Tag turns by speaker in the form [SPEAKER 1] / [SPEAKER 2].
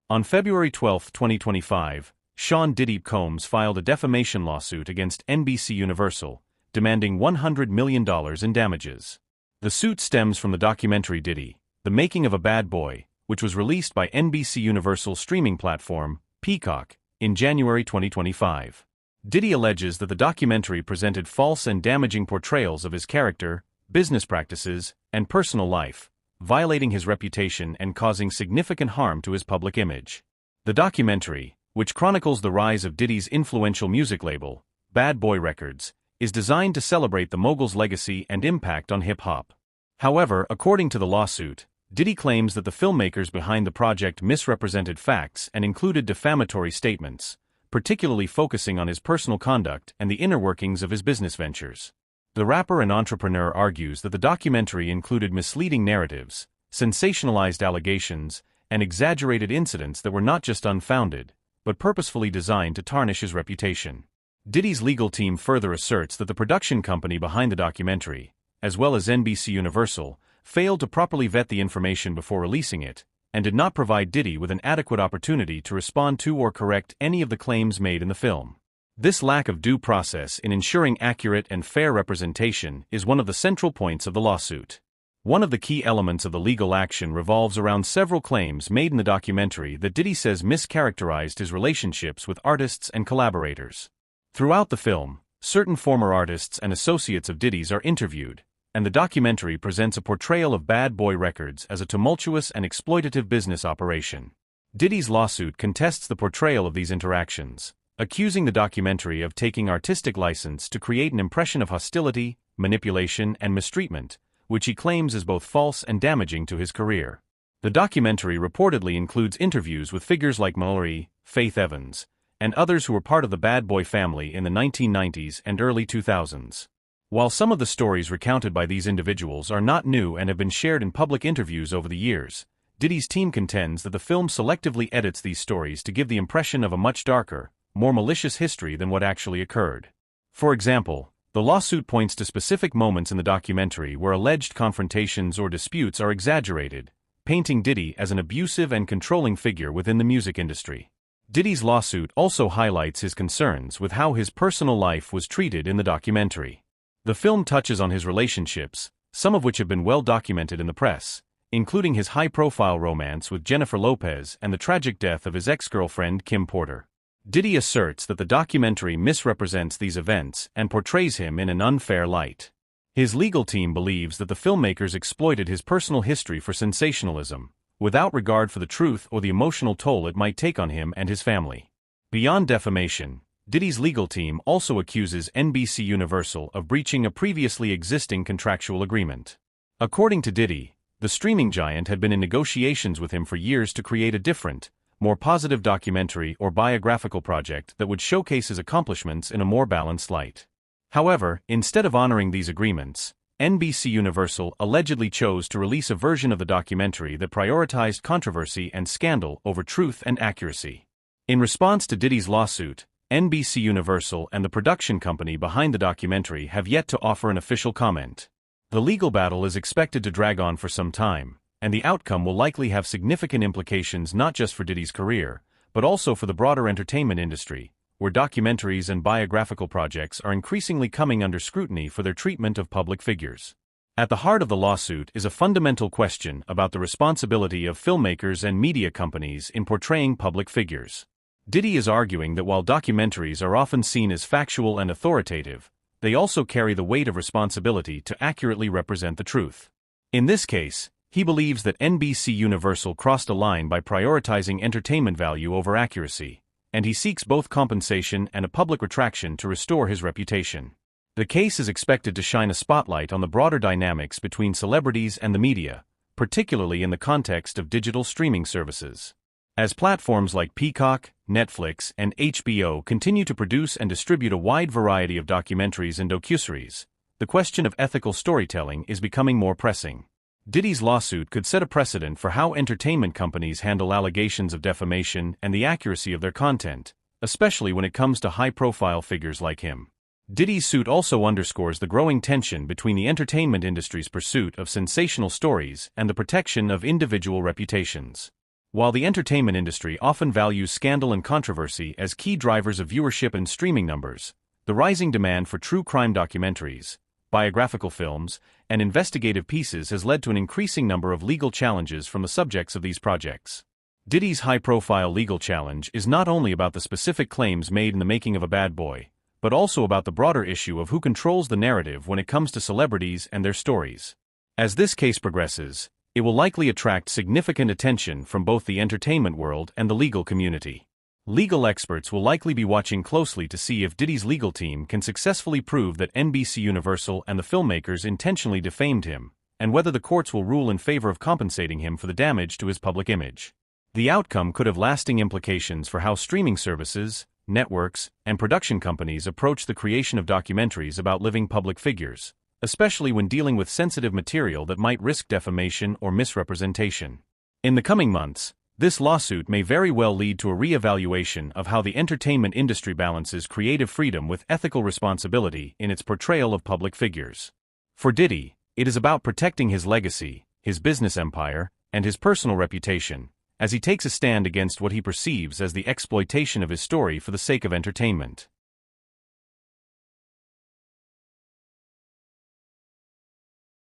[SPEAKER 1] On February 12, 2025, Sean Diddy Combs filed a defamation lawsuit against NBC Universal, demanding $100 million in damages. The suit stems from the documentary Diddy, The Making of a Bad Boy, which was released by NBC Universal's streaming platform, Peacock, in January 2025. Diddy alleges that the documentary presented false and damaging portrayals of his character, business practices, and personal life, violating his reputation and causing significant harm to his public image. The documentary, which chronicles the rise of Diddy's influential music label, Bad Boy Records, is designed to celebrate the mogul's legacy and impact on hip-hop. However, according to the lawsuit, Diddy claims that the filmmakers behind the project misrepresented facts and included defamatory statements, particularly focusing on his personal conduct and the inner workings of his business ventures. The rapper and entrepreneur argues that the documentary included misleading narratives, sensationalized allegations, and exaggerated incidents that were not just unfounded, but purposefully designed to tarnish his reputation. Diddy's legal team further asserts that the production company behind the documentary, as well as NBC Universal, failed to properly vet the information before releasing it, and did not provide Diddy with an adequate opportunity to respond to or correct any of the claims made in the film. This lack of due process in ensuring accurate and fair representation is one of the central points of the lawsuit. One of the key elements of the legal action revolves around several claims made in the documentary that Diddy says mischaracterized his relationships with artists and collaborators. Throughout the film, certain former artists and associates of Diddy's are interviewed, and the documentary presents a portrayal of Bad Boy Records as a tumultuous and exploitative business operation. Diddy's lawsuit contests the portrayal of these interactions, accusing the documentary of taking artistic license to create an impression of hostility, manipulation, and mistreatment, which he claims is both false and damaging to his career. The documentary reportedly includes interviews with figures like Mallory, Faith Evans, and others who were part of the Bad Boy family in the 1990s and early 2000s. While some of the stories recounted by these individuals are not new and have been shared in public interviews over the years, Diddy's team contends that the film selectively edits these stories to give the impression of a much darker, more malicious history than what actually occurred. For example, the lawsuit points to specific moments in the documentary where alleged confrontations or disputes are exaggerated, painting Diddy as an abusive and controlling figure within the music industry. Diddy's lawsuit also highlights his concerns with how his personal life was treated in the documentary. The film touches on his relationships, some of which have been well documented in the press, including his high-profile romance with Jennifer Lopez and the tragic death of his ex-girlfriend Kim Porter. Diddy asserts that the documentary misrepresents these events and portrays him in an unfair light. His legal team believes that the filmmakers exploited his personal history for sensationalism, without regard for the truth or the emotional toll it might take on him and his family. Beyond defamation, Diddy's legal team also accuses NBC Universal of breaching a previously existing contractual agreement. According to Diddy, the streaming giant had been in negotiations with him for years to create a different, more positive documentary or biographical project that would showcase his accomplishments in a more balanced light. However, instead of honoring these agreements, NBC Universal allegedly chose to release a version of the documentary that prioritized controversy and scandal over truth and accuracy. In response to Diddy's lawsuit, NBC Universal and the production company behind the documentary have yet to offer an official comment. The legal battle is expected to drag on for some time, and the outcome will likely have significant implications not just for Diddy's career, but also for the broader entertainment industry, where documentaries and biographical projects are increasingly coming under scrutiny for their treatment of public figures. At the heart of the lawsuit is a fundamental question about the responsibility of filmmakers and media companies in portraying public figures. Diddy is arguing that while documentaries are often seen as factual and authoritative, they also carry the weight of responsibility to accurately represent the truth. In this case, he believes that NBC Universal crossed a line by prioritizing entertainment value over accuracy, and he seeks both compensation and a public retraction to restore his reputation. The case is expected to shine a spotlight on the broader dynamics between celebrities and the media, particularly in the context of digital streaming services. As platforms like Peacock, Netflix, and HBO continue to produce and distribute a wide variety of documentaries and docuseries, the question of ethical storytelling is becoming more pressing. Diddy's lawsuit could set a precedent for how entertainment companies handle allegations of defamation and the accuracy of their content, especially when it comes to high-profile figures like him. Diddy's suit also underscores the growing tension between the entertainment industry's pursuit of sensational stories and the protection of individual reputations. While the entertainment industry often values scandal and controversy as key drivers of viewership and streaming numbers, the rising demand for true crime documentaries, biographical films, and investigative pieces has led to an increasing number of legal challenges from the subjects of these projects. Diddy's high-profile legal challenge is not only about the specific claims made in the making of a bad boy, but also about the broader issue of who controls the narrative when it comes to celebrities and their stories. As this case progresses, it will likely attract significant attention from both the entertainment world and the legal community. Legal experts will likely be watching closely to see if Diddy's legal team can successfully prove that NBC Universal and the filmmakers intentionally defamed him, and whether the courts will rule in favor of compensating him for the damage to his public image. The outcome could have lasting implications for how streaming services, networks, and production companies approach the creation of documentaries about living public figures, especially when dealing with sensitive material that might risk defamation or misrepresentation. In the coming months, this lawsuit may very well lead to a re-evaluation of how the entertainment industry balances creative freedom with ethical responsibility in its portrayal of public figures. For Diddy, it is about protecting his legacy, his business empire, and his personal reputation, as he takes a stand against what he perceives as the exploitation of his story for the sake of entertainment.